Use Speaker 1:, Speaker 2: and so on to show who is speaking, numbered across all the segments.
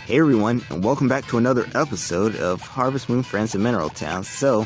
Speaker 1: Hey everyone, and welcome back to another episode of Harvest Moon Friends in Mineral Town. So,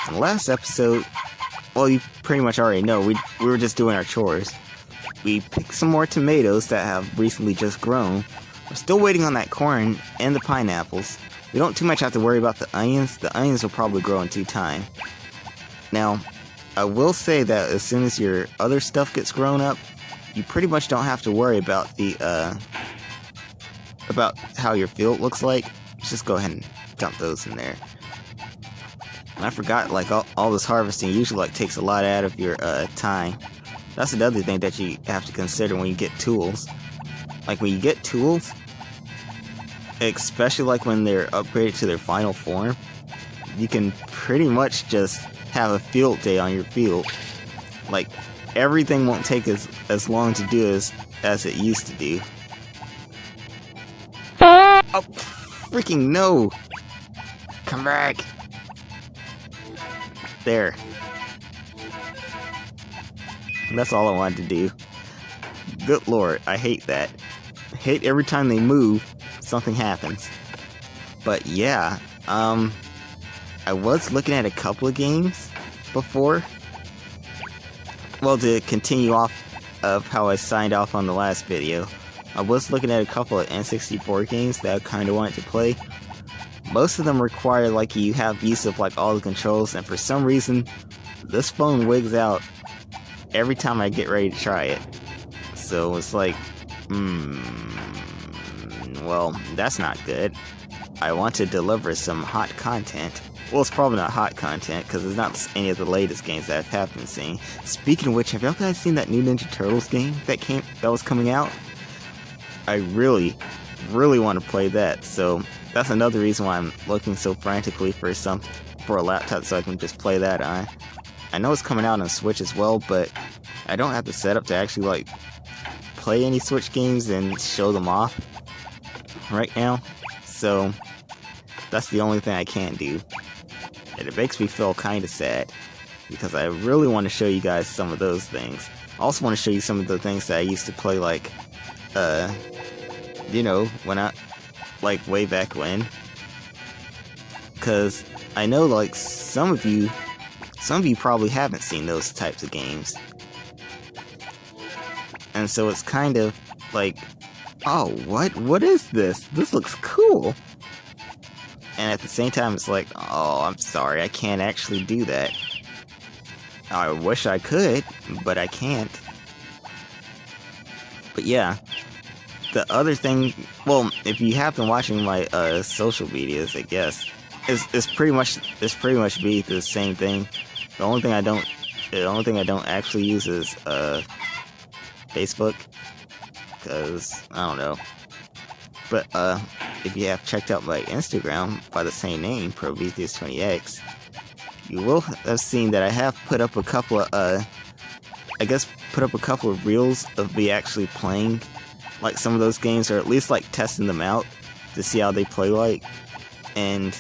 Speaker 1: in the last episode, well, you pretty much already know, we were just doing our chores. We picked some more tomatoes that have recently just grown. I'm still waiting on that corn and the pineapples. We don't too much have to worry about the onions. The onions will probably grow in due time. Now, I will say that as soon as your other stuff gets grown up, you pretty much don't have to worry about about how your field looks like. Just go ahead and dump those in there. And I forgot, like, all this harvesting usually like takes a lot out of your time. That's another thing that you have to consider when you get tools. Like, when you get tools, especially like when they're upgraded to their final form, you can pretty much just have a field day on your field. Like, everything won't take as long to do as it used to do. Oh, freaking no! Come back! There. And that's all I wanted to do. Good lord, I hate that. I hate every time they move, something happens. But yeah, I was looking at a couple of games before. Well, to continue off of how I signed off on the last video, I was looking at a couple of N64 games that I kind of wanted to play. Most of them require, like, you have use of, like, all the controls, and for some reason, this phone wigs out every time I get ready to try it. So it's like, well, that's not good. I want to deliver some hot content. Well, it's probably not hot content, because it's not any of the latest games that I've been seeing. Speaking of which, have y'all guys seen that new Ninja Turtles game that was coming out? I really want to play that, so that's another reason why I'm looking so frantically for a laptop so I can just play that on. I know it's coming out on Switch as well, but I don't have the setup to actually, like, play any Switch games and show them off right now, so that's the only thing I can do. And it makes me feel kind of sad, because I really want to show you guys some of those things. I also want to show you some of the things that I used to play, like, you know, when like, way back when. Because I know, like, some of you probably haven't seen those types of games. And so it's kind of like, oh, what is this? This looks cool. And at the same time, it's like, oh, I'm sorry, I can't actually do that. I wish I could, but I can't. But yeah, the other thing, well, if you have been watching my social medias, I guess, it's pretty much be the same thing. The only thing I don't actually use is Facebook, because I don't know. But if you have checked out my Instagram by the same name, Prometheus20X, you will have seen that I have put up a couple of reels of me actually playing, like, some of those games, or at least, like, testing them out to see how they play like. And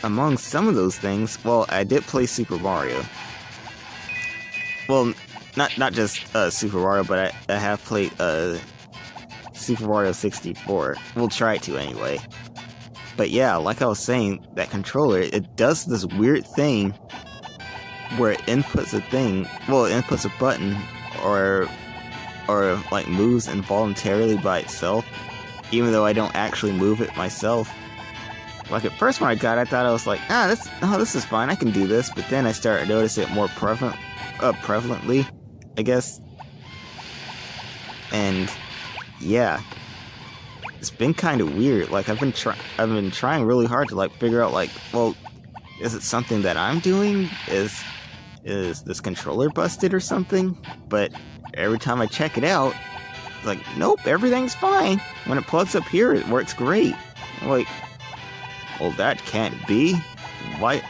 Speaker 1: among some of those things, well, I did play Super Mario. Well, not just Super Mario, but I have played Super Mario 64. We'll try to anyway. But yeah, like I was saying, that controller, it does this weird thing where it inputs a button, or like moves involuntarily by itself, even though I don't actually move it myself. Like, at first when I got it, I thought I was like, this is fine, I can do this. But then I started to notice it more prevalently, I guess. And yeah, it's been kind of weird. Like, I've been trying really hard to, like, figure out, like, well, is it something that I'm doing? Is this controller busted or something? But every time I check it out, it's like, nope, everything's fine. When it plugs up here, it works great. I'm like, well, that can't be. Why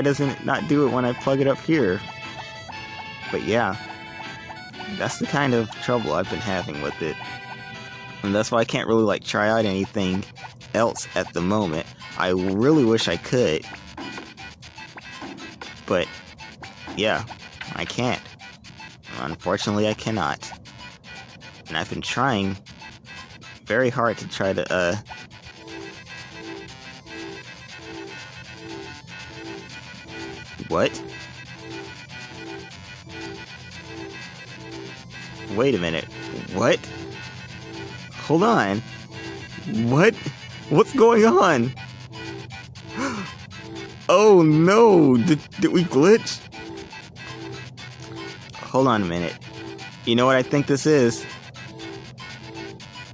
Speaker 1: doesn't it not do it when I plug it up here? But yeah, that's the kind of trouble I've been having with it. And that's why I can't really, like, try out anything else at the moment. I really wish I could. But yeah, I can't. Unfortunately, I cannot. And I've been trying very hard to try to, What? Wait a minute. What? Hold on. What? What's going on? Oh no! Did we glitch? Hold on a minute. You know what I think this is?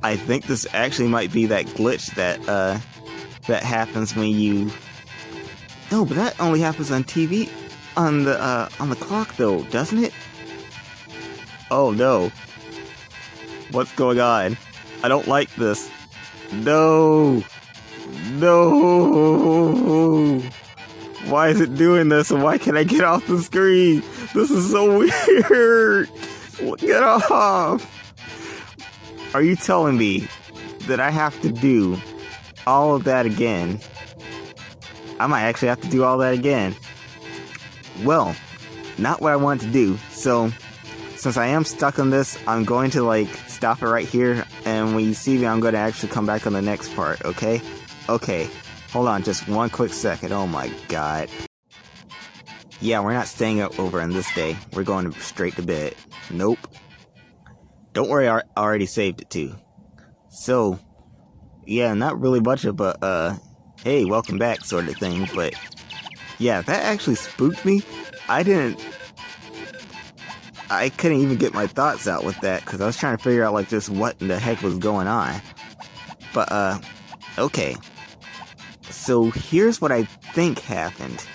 Speaker 1: I think this actually might be that glitch that happens when you... No, but that only happens on TV, on the clock though, doesn't it? Oh no. What's going on? I don't like this. No! No! Why is it doing this, and why can't I get off the screen? This is so weird! Get off! Are you telling me that I have to do all of that again? I might actually have to do all that again. Well, not what I want to do. So, since I am stuck on this, I'm going to, like, stop it right here. And when you see me, I'm going to actually come back on the next part, okay? Okay. Hold on just one quick second. Oh my god. Yeah, we're not staying over on this day. We're going straight to bed. Nope. Don't worry, I already saved it too. So, yeah, not really much of a, hey, welcome back sort of thing, but yeah, that actually spooked me. I couldn't even get my thoughts out with that, because I was trying to figure out, like, just what in the heck was going on. But, okay. So, here's what I think happened.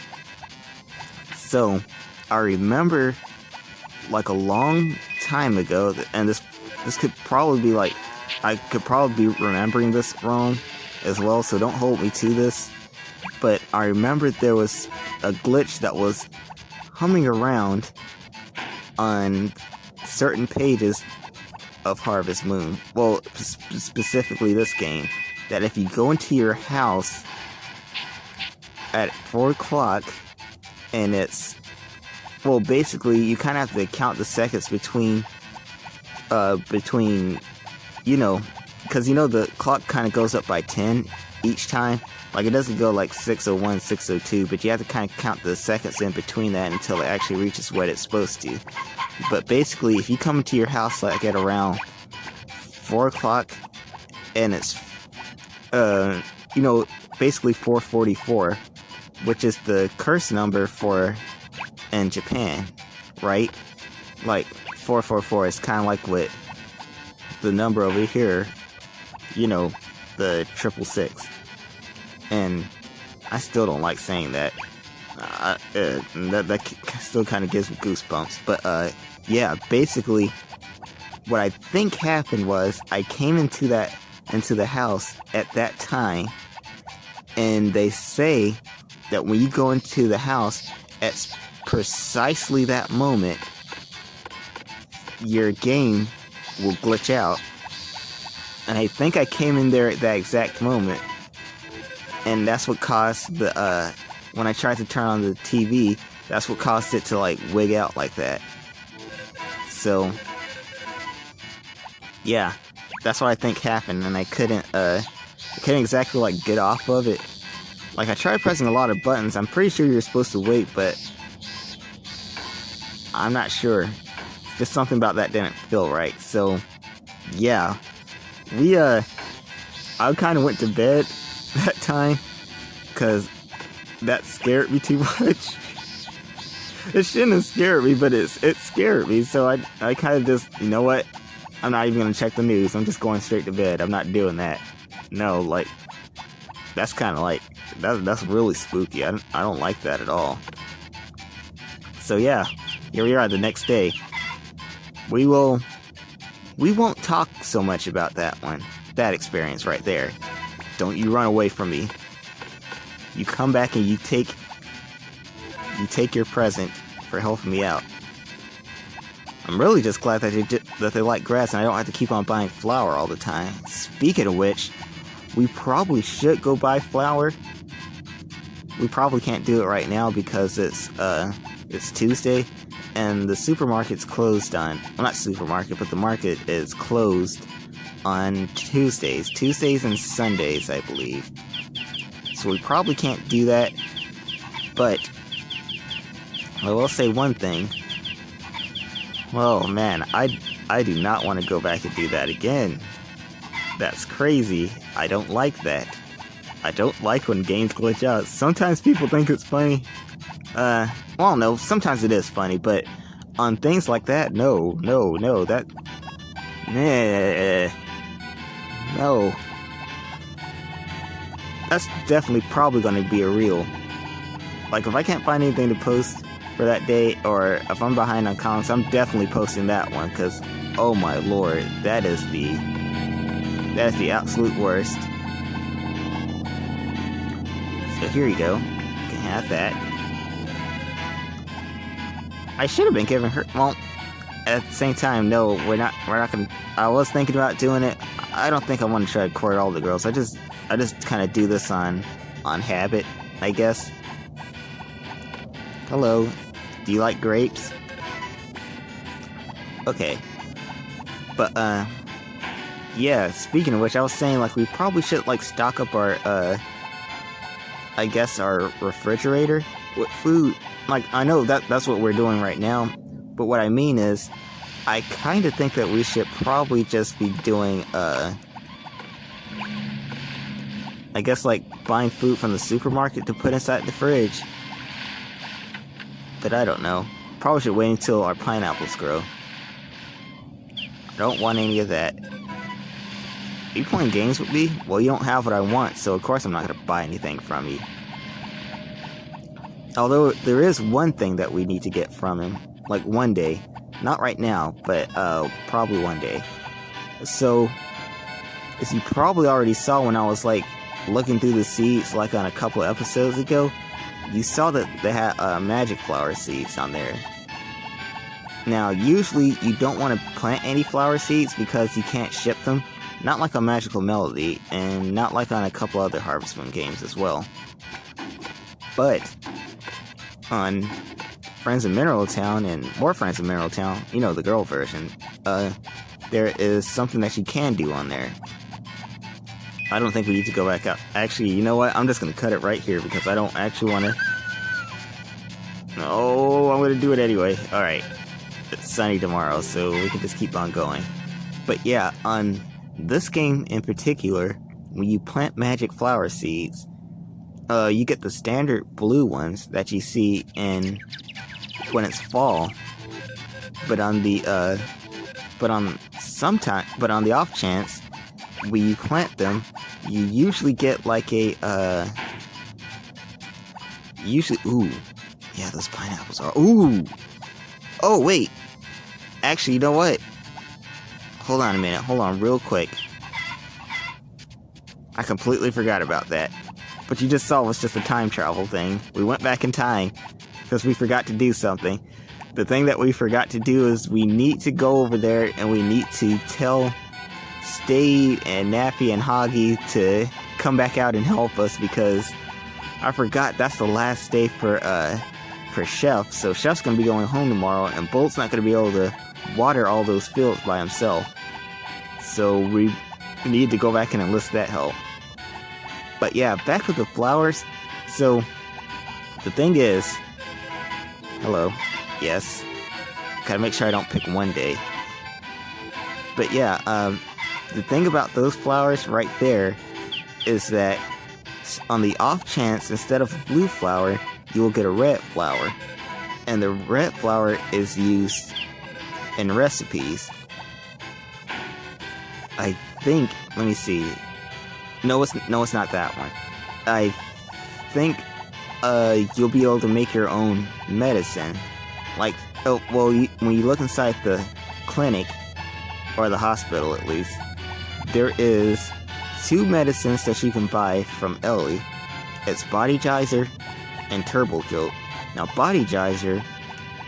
Speaker 1: So, I remember, like, a long time ago, and this could probably be, like, I could probably be remembering this wrong as well, so don't hold me to this. But I remember there was a glitch that was humming around on certain pages of Harvest Moon. Well, specifically this game. That if you go into your house at 4 o'clock, and it's... Well, basically, you kind of have to count the seconds between, you know, because, you know, the clock kind of goes up by 10 each time. Like, it doesn't go like 6:01, 6:02, but you have to kind of count the seconds in between that until it actually reaches what it's supposed to. But basically, if you come into your house like at around 4 o'clock, and it's, you know, basically 4:44, which is the curse number for in Japan, right? Like, 444 is kind of like what the number over here, you know, the 666. And I still don't like saying that. That still kind of gives me goosebumps. But, yeah, basically, what I think happened was I came into the house at that time, and they say that when you go into the house at precisely that moment, your game will glitch out. And I think I came in there at that exact moment, and that's what caused the, when I tried to turn on the TV, that's what caused it to, like, wig out like that. So, yeah, that's what I think happened, and I couldn't exactly, like, get off of it. Like, I tried pressing a lot of buttons. I'm pretty sure you're supposed to wait, but I'm not sure. Just something about that didn't feel right. So, yeah. I kind of went to bed that time, because that scared me too much. It shouldn't have scared me, but it scared me, so I kind of just, you know what? I'm not even going to check the news. I'm just going straight to bed. I'm not doing that. No, like, that's kind of like, that's really spooky. I don't like that at all. So yeah, here we are the next day. We won't talk so much about that experience right there. Don't you run away from me. You come back and you take your present for helping me out. I'm really just glad that they like grass and I don't have to keep on buying flour all the time. Speaking of which, we probably should go buy flour. We probably can't do it right now because it's Tuesday and the supermarket's closed on... Well, not supermarket, but the market is closed on Tuesdays and Sundays, I believe. So we probably can't do that, but I will say one thing. Oh man, I do not want to go back and do that again. That's crazy. I don't like that. I don't like when games glitch out. Sometimes people think it's funny. Well, no, sometimes it is funny, but on things like that, no, that... No. That's definitely probably going to be a reel. Like, if I can't find anything to post for that day, or if I'm behind on comments, I'm definitely posting that one, because, oh my lord, that is the absolute worst. So here you go. You can have that. I should have been giving her, well, at the same time, no, we're not gonna, I was thinking about doing it. I don't think I want to try to court all the girls. I just kind of do this on habit, I guess. Hello, do you like grapes? Okay. But, yeah, speaking of which, I was saying, like, we probably should, like, stock up our, I guess our refrigerator with food. Like, I know that's what we're doing right now, but what I mean is, I kind of think that we should probably just be doing, I guess, like, buying food from the supermarket to put inside the fridge. But I don't know. Probably should wait until our pineapples grow. I don't want any of that. Are you playing games with me? Well, you don't have what I want, so of course I'm not going to buy anything from you. Although, there is one thing that we need to get from him. Like, one day. Not right now, but, probably one day. So, as you probably already saw when I was, like, looking through the seeds, like, on a couple of episodes ago, you saw that they had, magic flower seeds on there. Now, usually, you don't want to plant any flower seeds because you can't ship them. Not like on Magical Melody, and not like on a couple other Harvest Moon games as well. But, on Friends of Mineral Town and more Friends of Mineral Town, you know, the girl version, there is something that you can do on there. I don't think we need to go back up. Actually, you know what? I'm just going to cut it right here because I don't actually want to... No, I'm going to do it anyway. Alright. It's sunny tomorrow, so we can just keep on going. But yeah, on this game in particular, when you plant magic flower seeds, you get the standard blue ones that you see in when it's fall. But on the on the off chance when you plant them, you usually get like a ooh, yeah, those pineapples are ooh. Oh wait, actually, you know what? Hold on a minute. Hold on real quick. I completely forgot about that. What you just saw was just a time travel thing. We went back in time because we forgot to do something. The thing that we forgot to do is we need to go over there and we need to tell Stave and Nappy and Hoggy to come back out and help us because I forgot that's the last day for Chef. So Chef's gonna be going home tomorrow and Bolt's not gonna be able to water all those fields by himself. So we need to go back and enlist that help. But yeah, back with the flowers. So the thing is, hello, yes, gotta make sure I don't pick one day. But yeah, the thing about those flowers right there is that on the off chance, instead of a blue flower, you will get a red flower. And the red flower is used in recipes. I think, let me see. No, it's not that one. I think you'll be able to make your own medicine. Like, oh, well, when you look inside the clinic, or the hospital at least, there is 2 medicines that you can buy from Ellie. It's Body Geyser and Turbo Jolt. Now, Body Geyser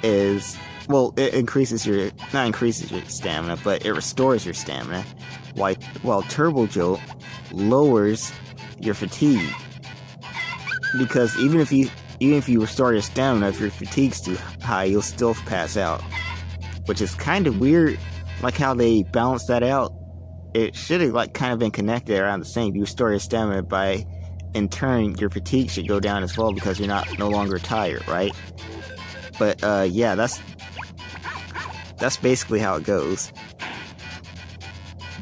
Speaker 1: is, well, it not increases your stamina, but it restores your stamina. While Turbo Jolt lowers your fatigue. Because even if you restore your stamina, if your fatigue's too high, you'll still pass out. Which is kind of weird, like how they balance that out. it should have like kind of been connected around the same. You restore your stamina by, in turn, your fatigue should go down as well because you're no longer tired, right? But yeah, that's basically how it goes.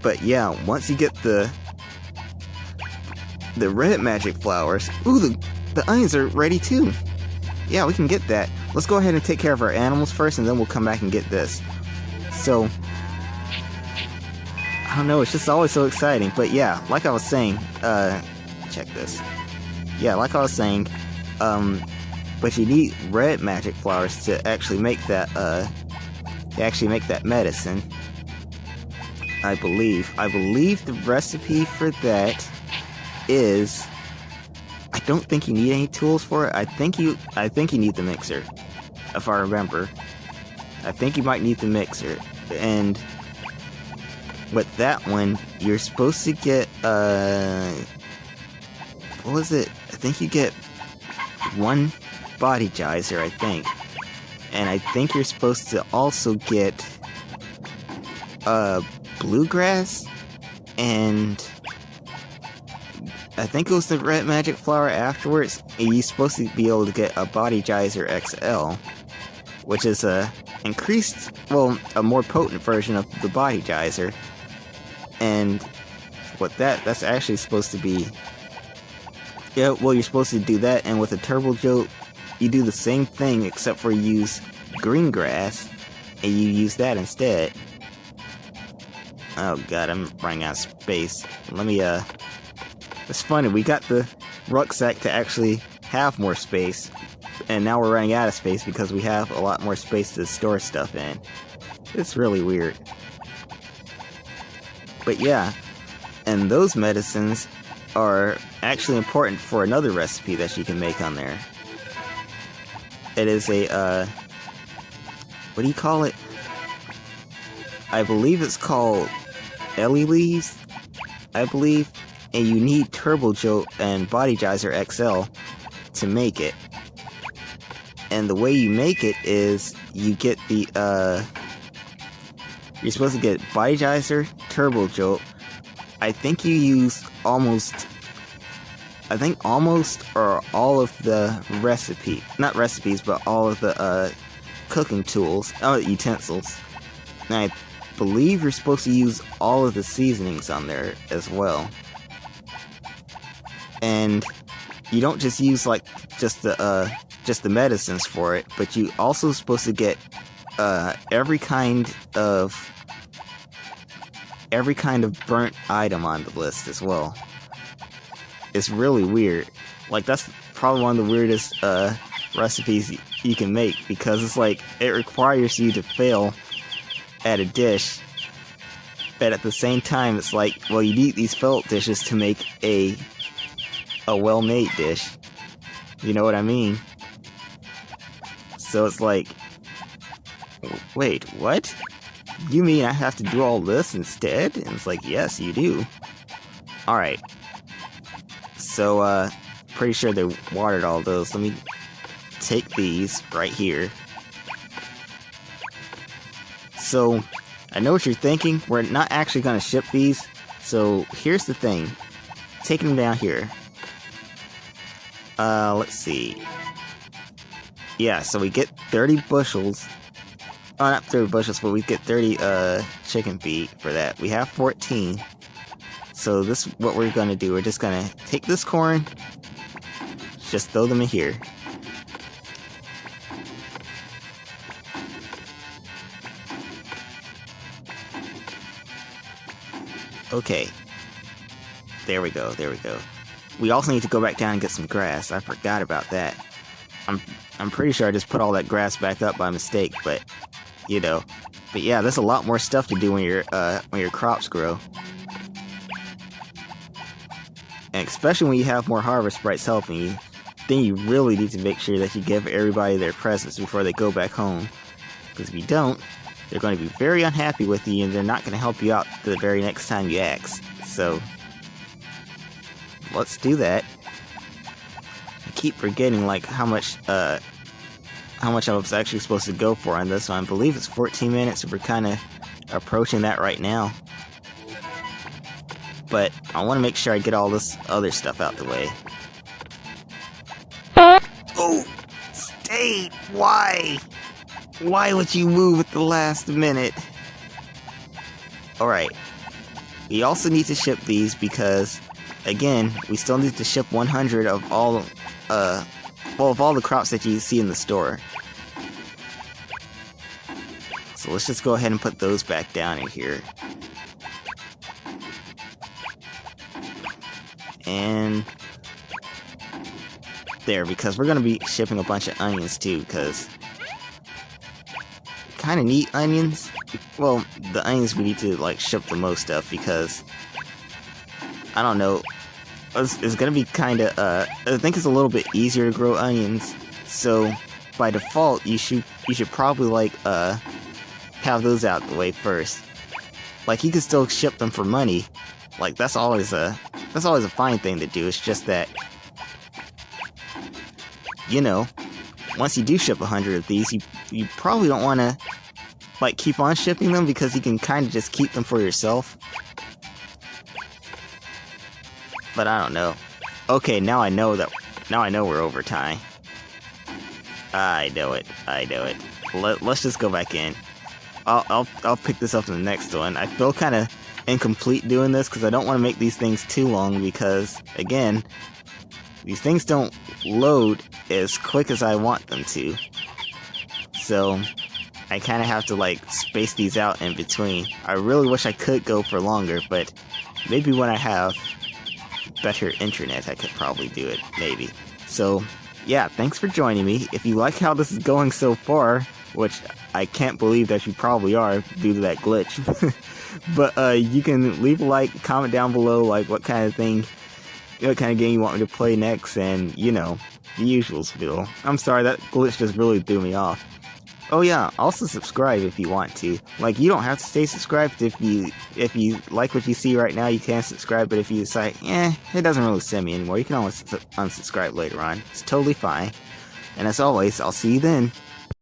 Speaker 1: But yeah, once you get the red magic flowers, ooh, the onions are ready too. Yeah, we can get that. Let's go ahead and take care of our animals first, and then we'll come back and get this. So, I don't know, it's just always so exciting. But yeah, like I was saying, check this. Yeah, like I was saying, but you need red magic flowers to actually make that, medicine. I believe the recipe for that is, I don't think you need any tools for it. I think you need the mixer, if I remember. I think you might need the mixer, and with that one, you're supposed to get, what was it? I think you get one body geyser, I think. And I think you're supposed to also get, bluegrass, and I think it was the red magic flower afterwards, and you're supposed to be able to get a body geyser XL, which is a more potent version of the body geyser. And what that's actually supposed to be, yeah, well, you're supposed to do that, and with a turbo jolt, you do the same thing except for you use green grass, and you use that instead. Oh god, I'm running out of space. Let me, it's funny, we got the rucksack to actually have more space, and now we're running out of space because we have a lot more space to store stuff in. It's really weird. But yeah, and those medicines are actually important for another recipe that you can make on there. It is a, what do you call it? I believe it's called Ellie Leaves, I believe, and you need Turbo Jolt and Body Geyser XL to make it. And the way you make it is you get the, you're supposed to get Body Geyser, Turbo Jolt. I think you use almost or all of the not recipes, but all of the cooking tools, utensils. And I believe you're supposed to use all of the seasonings on there as well. And you don't just use like just the medicines for it, but you also supposed to get every kind of burnt item on the list as well. It's really weird. Like, that's probably one of the weirdest recipes you can make, because it's like it requires you to fail at a dish, but at the same time it's like, well, you need these failed dishes to make a well-made dish. You know what I mean? So it's like, wait, what? You mean I have to do all this instead? And it's like, yes, you do. Alright. So, pretty sure they watered all those. Let me take these right here. So, I know what you're thinking. We're not actually going to ship these. So, here's the thing. Taking them down here. Let's see. Yeah, so we get 30 bushels. Oh, not 30 bushels, but we get 30, chicken feet for that. We have 14. So this is what we're gonna do. We're just gonna take this corn, just throw them in here. Okay. There we go, there we go. We also need to go back down and get some grass. I forgot about that. I'm pretty sure I just put all that grass back up by mistake, but you know. But yeah, there's a lot more stuff to do when your crops grow. And especially when you have more harvest sprites helping you, then you really need to make sure that you give everybody their presents before they go back home. Because if you don't, they're going to be very unhappy with you, and they're not going to help you out the very next time you ask. So, let's do that. I keep forgetting, like, how much I was actually supposed to go for on this one. I believe it's 14 minutes, so we're kind of approaching that right now. but I want to make sure I get all this other stuff out the way. Oh! Stay! Why? Why would you move at the last minute? Alright. We also need to ship these because, again, we still need to ship 100 of all, of all the crops that you see in the store. So let's just go ahead and put those back down in here. And there, because we're going to be shipping a bunch of onions too, because we kind of need onions. Well, the onions we need to like ship the most of, because I don't know, it's going to be kind of, I think it's a little bit easier to grow onions, so by default you should probably like have those out the way first. Like, you can still ship them for money, like that's always a fine thing to do. It's just that, you know, once you do ship 100 of these, you probably don't want to like keep on shipping them, because you can kind of just keep them for yourself. But I don't know. Okay, now I know we're over time. I know it. Let's just go back in. I'll pick this up in the next one. I feel kind of incomplete doing this because I don't want to make these things too long, because again, these things don't load as quick as I want them to. So I kind of have to like space these out in between. I really wish I could go for longer, but maybe when I have better internet I could probably do it, maybe. So yeah, thanks for joining me. If you like how this is going so far, which I can't believe that you probably are due to that glitch, but you can leave a like, comment down below like what kind of game you want me to play next, and you know, the usual spiel. I'm sorry, that glitch just really threw me off. Oh yeah, also subscribe if you want to. Like, you don't have to stay subscribed. If you like what you see right now, you can subscribe, but if you decide, it doesn't really send me anymore, you can always unsubscribe later on. It's totally fine. And as always, I'll see you then.